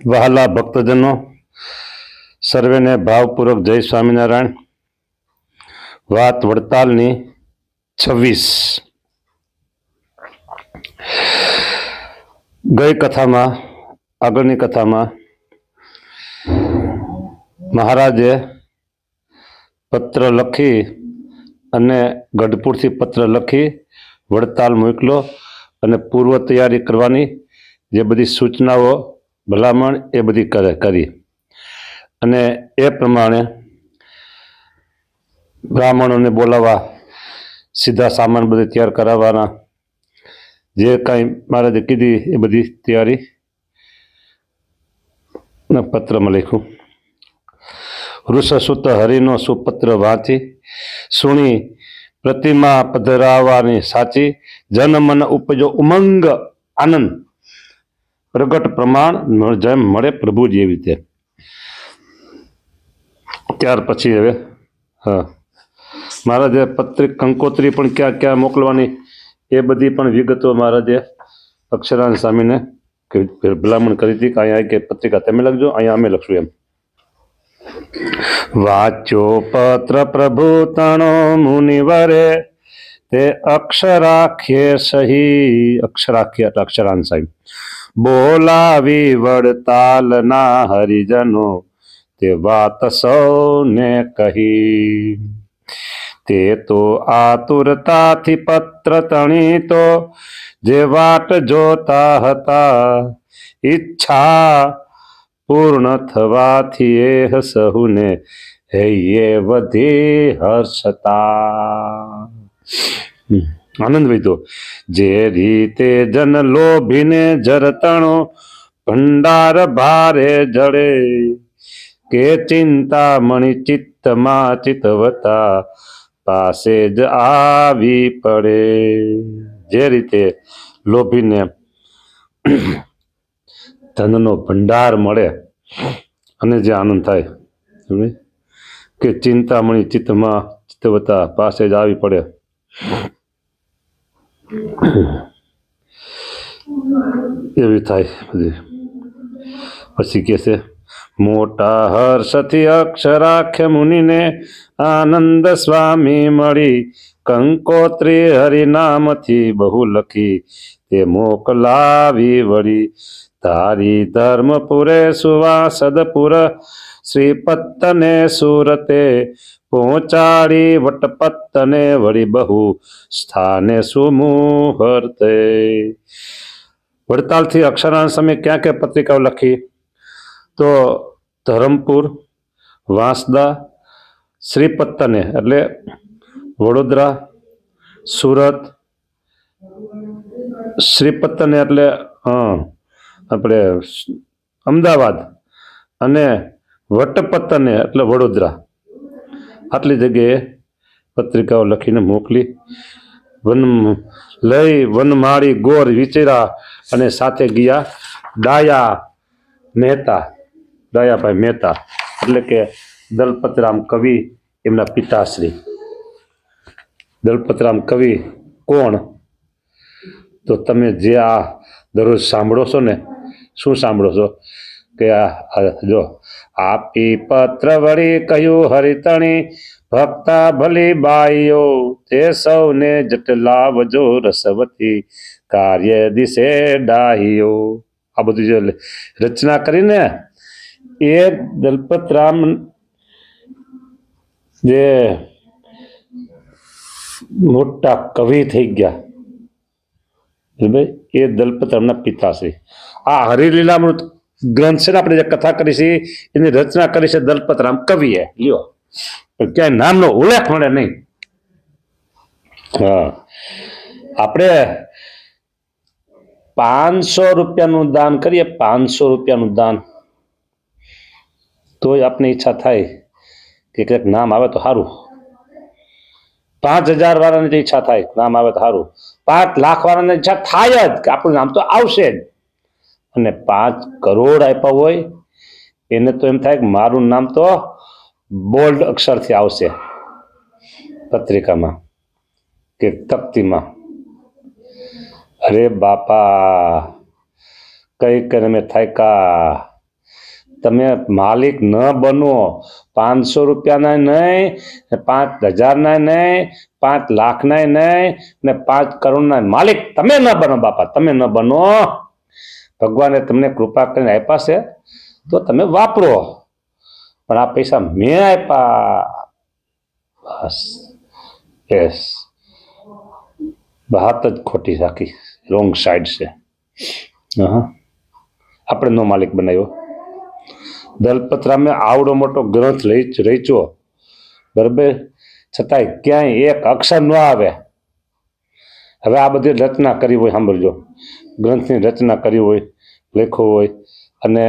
વહાલા ભક્તજનો, સર્વેને ભાવપૂર્વક જય સ્વામિનારાયણ. વાત વડતાલની 26. ગઈ કથામાં, આગળની કથામાં મહારાજે પત્ર લખી અને ગઢપુરથી પત્ર લખી વડતાલ મોકલો અને પૂર્વ તૈયારી કરવાની જે બધી સૂચનાઓ ભલામણ એ બધી કરી અને એ પ્રમાણે બ્રાહ્મણોને બોલાવવા, સીધા સામાન બધે તૈયાર કરાવવાના, જે કાંઈ મહારાજે કીધી એ બધી તૈયારી પત્રમાં લખ્યું. વૃષસુત હરિનો સુપત્ર વાંચી સુણી પ્રતિમા પધરાવવાની સાચી, જન મન ઉપજો ઉમંગ આનંદ, પ્રગટ પ્રમાણ જેમ મળે પ્રભુ જેવી રીતે. ત્યાર પછી હવે મહારાજે પત્રિક કંકોત્રી પણ ક્યાં ક્યાં મોકલવાની એ બધી પણ વિગતો મહારાજે અક્ષરાન સ્વામીને ભલામણ કરી હતી કે અહીંયા કે પત્રિકા તમે લખજો, અહીંયા અમે લખશું એમ. વાચ્યો પત્ર પ્રભુ તણો મુનિવરે, તે અક્ષરાખ્ય સહી, અક્ષરાખ્ય એટલે અક્ષરાન સાહેબ, બોલાવી વડતાલના હરિજનો, તે વાત સૌને કહી. તે તો આતુરતાથી પત્ર તણી તો જે વાટ જોતા હતા, ઈચ્છા પૂર્ણ થવાથી એ સહુને હૈયે વધી હર્ષતા. આનંદ વૈતો. જે રીતે જન લોભીને જરતણો ભંડાર ભારે જડે, કે ચિંતા મણી ચિત્તમાં ચિતવતા પાસે જ આવી પડે. જે રીતે લોભીને ધનનો ભંડાર મળે અને જે આનંદ થાય, કે ચિંતામણી ચિત્તમાં ચિતવતા પાસે જ આવી પડે. એવી થાય બધી. પછી કે છે મોટા હર્ષથી અક્ષરાખ્ય મુનિને આનંદ સ્વામી મળી, કંકોત્રી હરિનામથી બહુ લખી તે મોકલાવી વળી. તારી ધર્મપુરે સુવાસદપુર શ્રીપત્તને સુરતે, પહોંચાડી વટપત્તને વળી બહુ સ્થાને સુમુહૂર્તે. વડતાલથી અક્ષરાન સમય ક્યાં ક્યાં પત્રિકાઓ લખી તો ધરમપુર, વાંસદા, શ્રીપત્તને એટલે વડોદરા, સુરત, શ્રીપત્તને એટલે આપણે અમદાવાદ અને વટપત્તને એટલે વડોદરા, આટલી જગ્યાએ પત્રિકાઓ લખીને મોકલી. વનમાળી ગોર વિચેરા અને સાથે ગયા ડાયાભાઈ મહેતા એટલે કે દલપતરામ કવિ, એમના પિતાશ્રી. દલપતરામ કવિ કોણ? તો તમે જે આ દરરોજ સાંભળો છો ને, શું સાંભળો છો કે જો આપી પત્ર વળી કહ્યું હરિતણી, ભક્તા ભલી બાઈઓ તે સૌને જટલાવજો રસવતી, કાર્ય દિશે ડાહીઓ. આ બધું જે રચના કરીને એ દલપતરામ જે મોટા કવિ થઈ ગયા, એ દલપતરામના પિતાશ્રી. આ હરિલીલામૃત ગ્રંથ છે ને, આપણે જે કથા કરી છે એની રચના કરી છે દલપતરામ કવિએ. લ્યો, ક્યાંય નામનો ઉલ્લેખ મળે નહીં. હા, આપણે 500 રૂપિયાનું દાન કરીએ, 500 રૂપિયાનું દાન, તોય આપની ઈચ્છા થાય કે કંઈક નામ આવે તો સારું. 5000 વાળાની ઈચ્છા થાય નામ આવે તો સારું. 5 લાખ વાળાની ઈચ્છા થાય જ કે આપણું નામ તો આવશે જ. અને 5 કરોડ આપ્યા હોય એને તો એમ થાય કે મારું નામ તો બોલ્ડ અક્ષરથી આવશે પત્રિકામાં કે તકતીમાં. અરે બાપા, કઈ કરીને મેં થાક્યા, તમે માલિક ન બનો, 500 રૂપિયાના નહીં, 5000ના નહીં, 5 લાખના નહીં ને 5 કરોડના માલિક તમે ન બનો બાપા, તમે ન બનો. ભગવાને તમને કૃપા કરીને આપ્યા છે તો તમે વાપરો, પણ આ પૈસા મેં આપ્યા બસ. યસ, વાત જ ખોટી રાખી, રોંગ સાઈડ છે. હા, આપણે નો માલિક બનાવ્યો. દલપતરામે આવડો મોટો ગ્રંથ રચ્યો, બરાબર, છતાંય ક્યાંય એક અક્ષર ન આવે. હવે આ બધી રચના કરી હોય, સાંભળજો, ગ્રંથની રચના કરી હોય, લખ્યો હોય, અને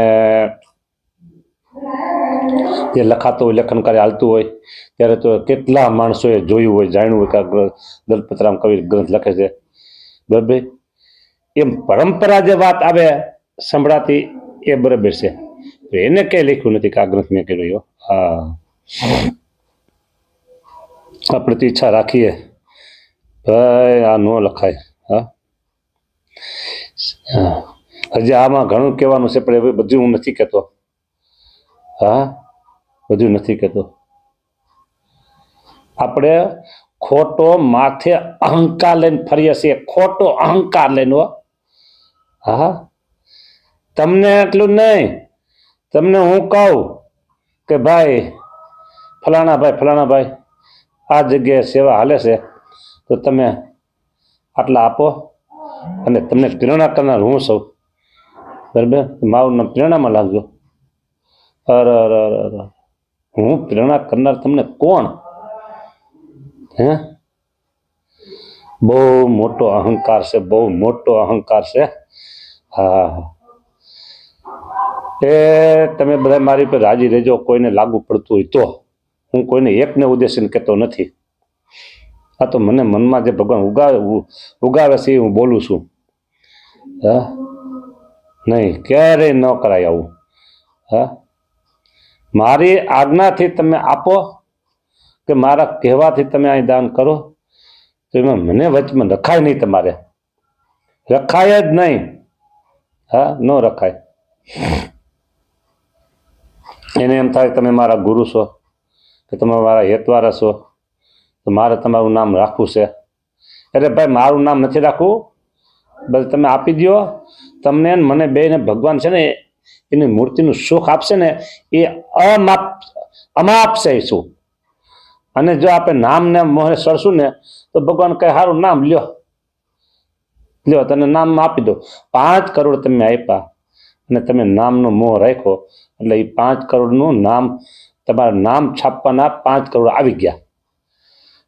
જે લખાતો હોય, લેખનકાર્ય હાલતું હોય, ત્યારે તો કેટલા માણસોએ જોયું હોય, જાણ્યું હોય કે આ દલપતરામ કવિ ગ્રંથ લખે છે, બરાબર. એમ પરંપરા જે વાત આવે સંભળાતી એ બરાબર છે, એને કઈ લખ્યું નથી કે આ ગ્રંથ મેં કર્યો. હા, આપણે તો ઈચ્છા રાખીએ ભાઈ આ ન લખાય. હા, હજી આમાં ઘણું કહેવાનું છે, પણ હવે બધું હું નથી કહેતો. હા, બધું નથી કહેતો. આપણે ખોટો માથે અહંકાર લઈને ફરીએ છીએ, ખોટો અહંકાર લઈને. હા, તમને એટલું નહીં, તમને હું કહું કે ભાઈ ફલાણા ભાઈ આ જગ્યાએ સેવા હાલે છે, તો તમે આટલા આપો, અને તમને પ્રેરણા કરનાર હું સૌ, બરાબર. મારું નામ પ્રેરણામાં લાગજો. અરે અરે અરે, હું પ્રેરણા કરનાર તમને કોણ? હે, બહુ મોટો અહંકાર છે, બહુ મોટો અહંકાર છે. હા, એ તમે બધા મારી પર રાજી રહેજો, કોઈને લાગુ પડતું હોય તો. હું કોઈને એકને ઉદ્દેશીને કહેતો નથી. આ તો મને મનમાં જે ભગવાન ઉગાવે છે હું બોલું છું. હા, નહીં, ક્યારેય ન કરાય આવું. હા, મારી આજ્ઞાથી તમે આપો કે મારા કહેવાથી તમે અહીં દાન કરો, તો એમાં મને વચમાં રખાય નહીં, તમારે રખાય જ નહીં. હા, ન રખાય. એને એમ થાય તમે મારા ગુરુ છો કે તમે મારા હેતવારા છો, તો મારે તમારું નામ રાખવું છે. અરે ભાઈ, મારું નામ નથી રાખવું, બસ તમે આપી દો. તમને મને બેને ભગવાન છે ને એની મૂર્તિનું સુખ આપશે ને, એ અમાપ છે શું. અને જો આપણે નામને મોહે સડશું ને, તો ભગવાન કહે સારું નામ લ્યો, તને નામ આપી દો. 5 કરોડ તમે આપ્યા અને તમે નામનો મોહ રાખ્યો, એટલે એ 5 કરોડનું નામ, તમારા નામ છાપવાના 5 કરોડ આવી ગયા.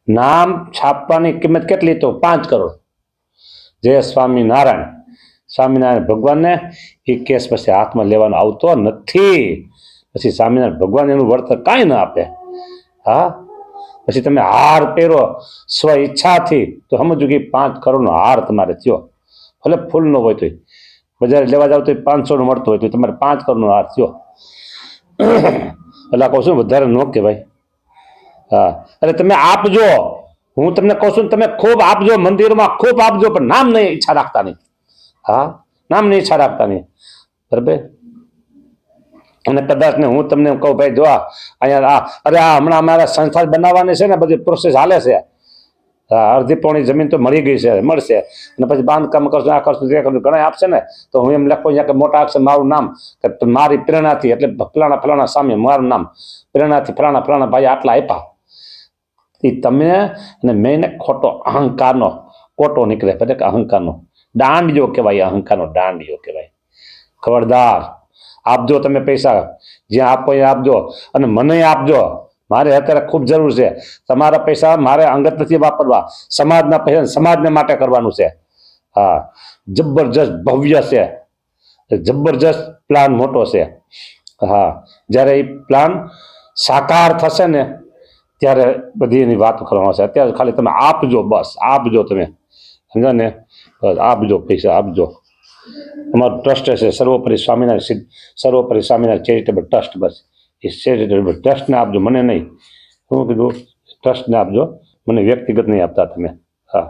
નામ છાપવાની કિંમત કેટલી? તો 5 કરોડ. જય સ્વામિનારાયણ ભગવાનને એ કેસ પછી હાથમાં લેવાનો આવતો નથી. પછી સ્વામિનારાયણ ભગવાન એનું વળતર કાંઈ ના આપે. હા, પછી તમે હાર પહેરો સ્વ ઈચ્છાથી, તો સમજો કે 5 કરોડનો હાર તમારે થયો. ભલે ફૂલ નો હોય તો, બજારે લેવા જાવ તો 500 નો મળતો હોય તો તમારે 5 કરોડનો હાર થયો. એટલે કહું છું વધારે ન કહેવાય. હા, અરે તમે આપજો, હું તમને કહું છું તમે ખૂબ આપજો, મંદિરમાં ખૂબ આપજો, પણ નામ નહીં ઈચ્છા રાખતા નહીં. હા, નામ નહીં ઈચ્છા રાખતા નહીં, બરાબર. અને કદાચ ને હું તમને કહું ભાઈ જો અહીંયા અરે આ હમણાં અમારા સંસ્થા બનાવવાની છે ને, બધી પ્રોસેસ હાલે છે. અડધી પોણી જમીન તો મળી ગઈ છે, મળશે, અને પછી બાંધકામ કરશું, આ કરશું, તે કરશું, ઘણા આપશે ને, તો હું એમ લખું અહીંયા કે મોટા અક્ષર મારું નામ, કે મારી પ્રેરણાથી, એટલે ફલાણા સામે મારું નામ પ્રેરણાથી ફલાણા ભાઈ આટલા આપ્યા. એ તમે અને મેં ખોટો અહંકારનો કોટો નીકળે, એટલે કે અહંકારનો દાંડિયો કહેવાય, અહંકારનો દાંડિયો કહેવાય. ખબરદાર, આપજો તમે પૈસા, જ્યાં આપો એ આપજો, અને મને આપજો. મારે અત્યારે ખૂબ જરૂર છે. તમારા પૈસા મારે અંગત નથી વાપરવા, સમાજના પૈસા સમાજને માટે કરવાનું છે. હા, જબરજસ્ત ભવ્ય છે, જબરજસ્ત પ્લાન મોટો છે. હા, જ્યારે એ પ્લાન સાકાર થશે ને, ત્યારે બધી એની વાત કરવાનો છે. અત્યારે ખાલી તમે આપજો, બસ આપજો, તમે સમજો ને, બસ આપજો, પૈસા આપજો. અમારું ટ્રસ્ટ છે સર્વોપરી સ્વામિનારાયણ ચેરિટેબલ ટ્રસ્ટ, બસ એ ચેરિટેબલ ટ્રસ્ટને આપજો, મને નહીં. શું કીધું? ટ્રસ્ટને આપજો, મને વ્યક્તિગત નહીં આપતા તમે. હા,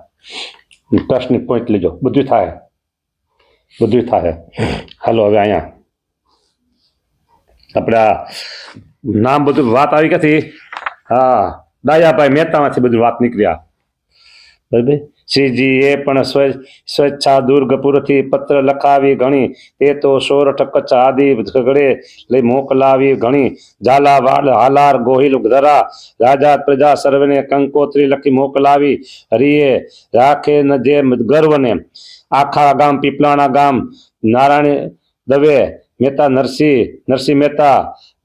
ટ્રસ્ટની પોઈન્ટ લેજો, બધું થાય. હાલો હવે અહીંયા આપણે નામ બધું વાત આવી ક્યાંથી? હા, ડાયાભાઈ મહેતામાંથી બધું વાત નીકળ્યા. બરાબર. શ્રીજીએ પણ સ્વેચ્છા દુર્ગપુરથી પત્ર લખાવી ઘણી, તે તો સોરઠ કચ્છ આદિ ઘડે લઈ મોકલાવી ઘણી. ઝાલાવાડ હાલાર ગોહિલ ધરા રાજા પ્રજા સર્વને કંકોત્રી લખી મોકલાવી. હરિએ રાખે ન જે ગર્વને, આખા ગામ પીપલાણા ગામ નારાયણ દવે મહેતા નરસિંહ મહેતા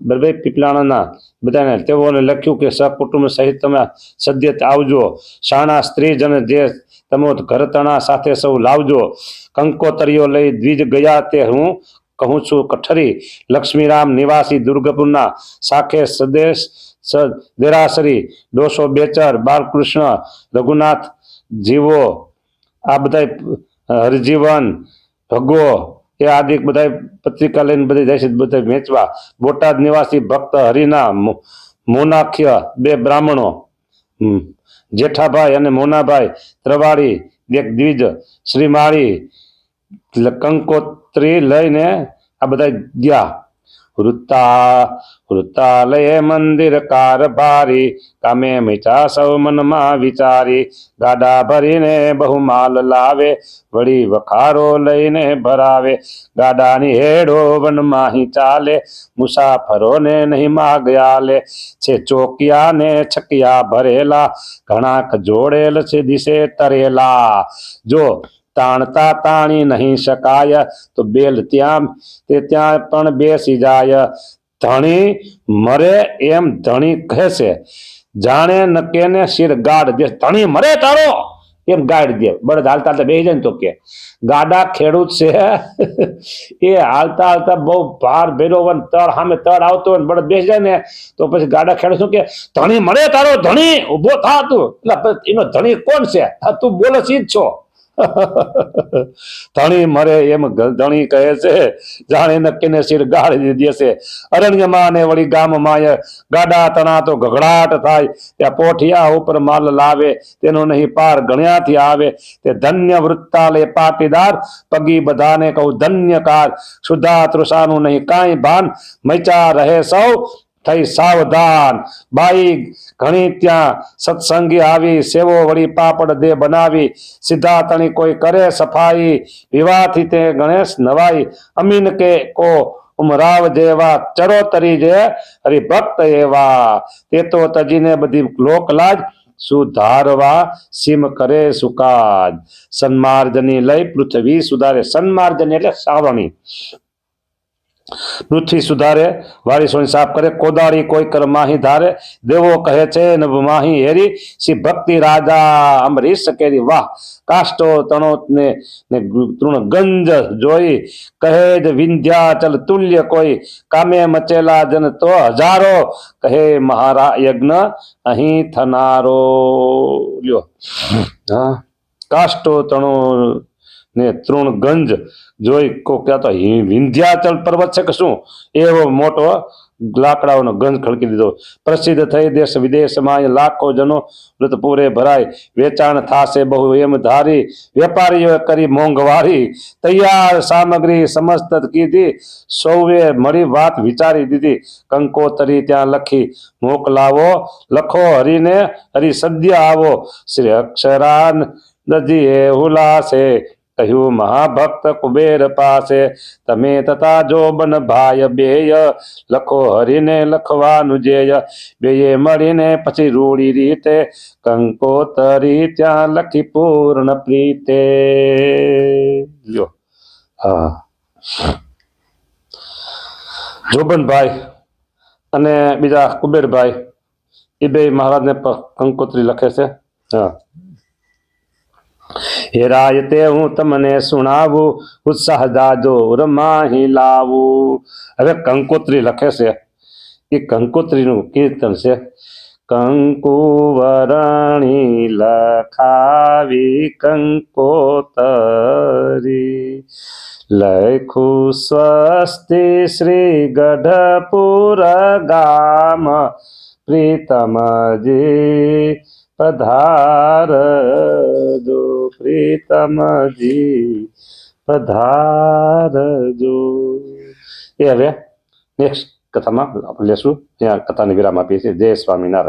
બરાબર પીપલાણાના બધાને તેઓને લખ્યું કે સકુટુંબ સહિત તમે સદ્ય આવજો. શાણા સ્ત્રીજન જે તમે ઘરતણા સાથે સૌ લાવજો. કંકોતરીઓ લઈ દ્વિજ ગયા તે હું કહું છું કઠરી. લક્ષ્મીરામ નિવાસી દુર્ગપુરના સાખે સદેશ દેરાસરી ડોસો બેચર બાલકૃષ્ણ રઘુનાથ જીવો આ બધા હરજીવન ભગવો એ આદિ બધા પત્રિકા લઈને બધી જાય છે બધા વેચવા. બોટાદ નિવાસી ભક્ત હરિના મોનાખ્ય બે બ્રાહ્મણો જેઠાભાઈ અને મોનાભાઈ ત્રવાડી એક દ્વિજ શ્રીમાળી કંકોત્રી લઈને આ બધા ગયા. વૃત્તાલય મંદિર કારભારી કામે મીઠા સૌ મનમાં વિચારી. ગાડા ભરીને બહુ માલ લાવે વળી વખારો લઈને ભરાવે. ગાડાની હેડો વનમાહી ચાલે મુસાફરોને નહીં માગ આલે. છે ચોકિયા ને છકિયા ભરેલા ઘણા જોડેલ છે દિશે તરેલા. જો તાણતા તાણી નહીં શકાય તો બેલ ત્યાં પણ બેસી જાય. ધણી મરે એમ ધણી કહેશે જાણે નકેને શિર ગાડ દે. ધણી મરે તારો એમ ગાડ દે. બળદ હાલતા હાલતા બેસી જાય ને તો કે ગાડા ખેડૂત છે એ હાલતા હાલતા બહુ ભાર ભેરો હોય તળ સામે તળ આવતો હોય બળદ બેસી જાય ને તો પછી ગાડા ખેડૂત શું કે ધણી મરે તારો ધણી ઉભો થા તું. એટલે એનો ધણી કોણ છે? તું બોલો જ છો. ધણી મરે એમ ધણી કહે છે જાણે નક્કીને શિર ગાળી દેશે. અરણ્યમાં ને વળી ગામમાં ગાડા તણા તો ગગડાટ થાય. ત્યાં પોઠિયા ઉપર માલ લાવે તેનો નહીં પાર ગણ્યાથી આવે. તે ધન્ય વૃત્તાલય પાટીદાર પગી બધાને કહું ધન્યકાર. શુદ્ધા તૃષાનું નહીં કાંઈ ભાન મૈચા રહે સૌ થઈ સાવધાન. બાઈ ઘણી ત્યાં સત્સંગી આવી સેવો વળી પાપડ દે બનાવી. સીધા તણી કોઈ કરે સફાઈ વિવાહથી તે ગણેશ નવાઈ. અમીન કે કો ઉમરાવ જેવા ચરોતરી જે હરિભક્ત એવા. તે તો તજીને બધી લોકલાજ સુધારવા સીમ કરે સુકાજ. સન્માર્જની લઈ પૃથ્વી સુધારે. સન્માર્જની એટલે સાવરણી. પૃથ્વી સુધારે વાળી સોની સાફ કરે. કોદાળી કોઈ કર માહી ધારે દેવો કહે છે નભ માહી હેરી. સી ભક્તિ રાજા અમરીશ કેરી. વાહ કાષ્ટો તણો ને તૃણ ગંજ જોઈ કહે જ વિંધ્યાચલ તુલ્ય કોઈ. કામે મચેલા જન તો હજારો કહે મહારા યજ્ઞ અહીં થનારો. લ્યો હા કાષ્ટો તણો ને તૃણગંજ જોઈ કો ક્યાં તો વિંધ્યાચલ પર્વત છે કે શું એવો મોટો લાકડાઓનો ગંજ ખડકી દીધો. પ્રસિદ્ધ થઈ દેશ વિદેશમાં લાખો જનો વ્રત પૂરે ભરાય. વેચાણ થાશે બહુ એમ ધારી વેપારીઓ કરી મોંઘવારી. તૈયાર સામગ્રી સમસ્ત કીધી સૌએ મળી વાત વિચારી દીધી. કંકોતરી ત્યાં લખી મોકલાવો લખો હરીને હરી સદ્ય આવો. શ્રી અક્ષરા નદીએ હુલાસે કહ્યું મહાભક્ત કુબેર પાસે. તમે તથા જોબન ભાઈ બેય લખો હરીને લખવાનું જેય. બેય મળીને પછી રૂડી રીતે કંકોતરી ત્યાં લખી પૂર્ણ પ્રીતે. લ્યો હા જોબનભાઈ અને બીજા કુબેરભાઈ એ બે મહારાજને કંકોત્રી લખે છે. હા હેરાય તે હું તમને સુણાવું ઉત્સાહ જાજો રમાહી લાવું. હવે કંકોત્રી લખે છે એ કંકોત્રીનું કીર્તન છે. કંકુ વરણી લખાવી કંકોતરી લખું સ્વસ્તિ શ્રી ગઢપુર ગામ પ્રીતમજી પધારજો. પ્રીતમજી પધારજો. એ હવે નેક્સ્ટ કથામાં આપણે લેશું. ત્યાં કથાને વિરામ આપીએ છીએ. જય સ્વામિનારાયણ.